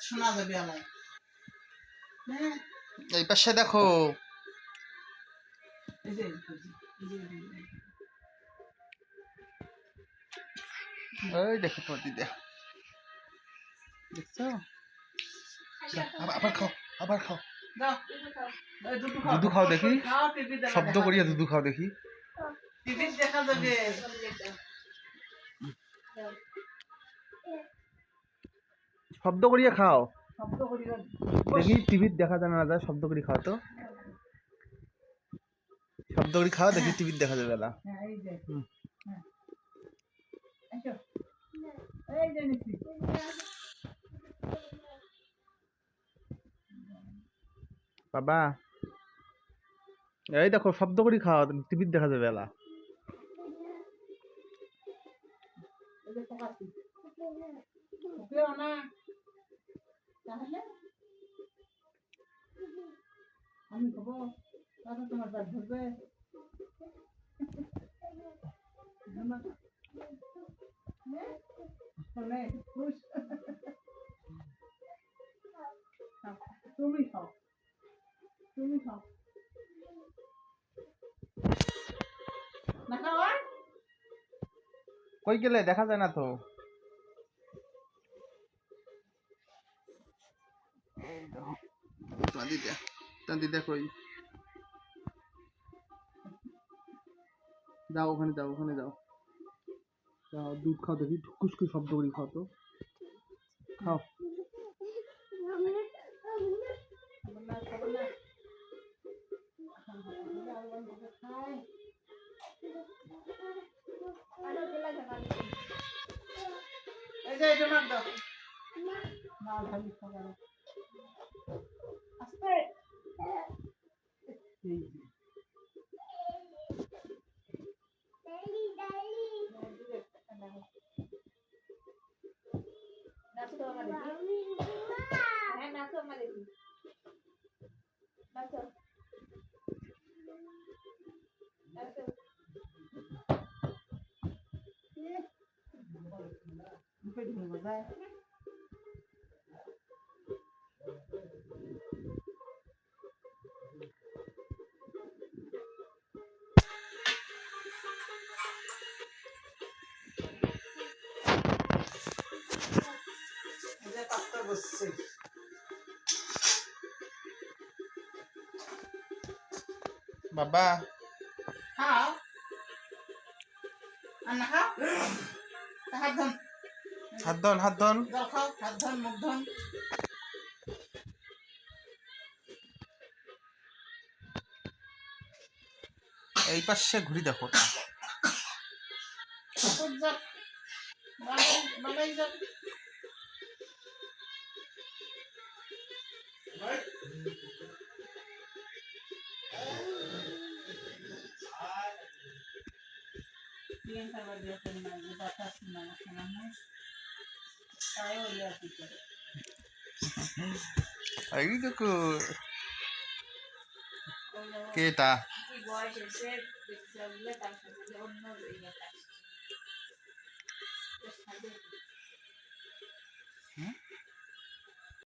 শোনা যাবে আমার। এই পাশে দেখো। ওই দেখো তোমার দিদা, দেখছো? আবার খাও, আবার খাও। দুধু খাও দেখি, শব্দ করিয়া দুধু খাও দেখি। দেখা যাবে। শব্দ করিয়া খাও শব্দ করিয়া দেখি, টিভির দেখা যায় না যায়, শব্দ করি খাও তো, শব্দ করি খাও দেখি, টিভির দেখা যাবে না। বাবা এই দেখো, শব্দ করি খাও, টিভির দেখা যাবে না। আমি খাবো, তাহলে তোমার পেট ধরবে। তুমি খাও, তুমি খাও না, খাওয়া কই গেলে, দেখা যায় না তো। তোমার দিদা কই? যাও ওখানে, যাও ওখানে, যাও যাও, দুধ খাও দেখি, ঠুকুস করে শব্দ করি খাও তো, খাও। বাবা খাও, আর না খাও, হাত ধন, হাত ধন, হাত ধন। জল খাও, হাত ধন, মুখ ধন। এই পাশে ঘুরি দেখো। বালাই যাক। এই দেখো কেটা বয়স এসে দেখতে তার সাথে অন্য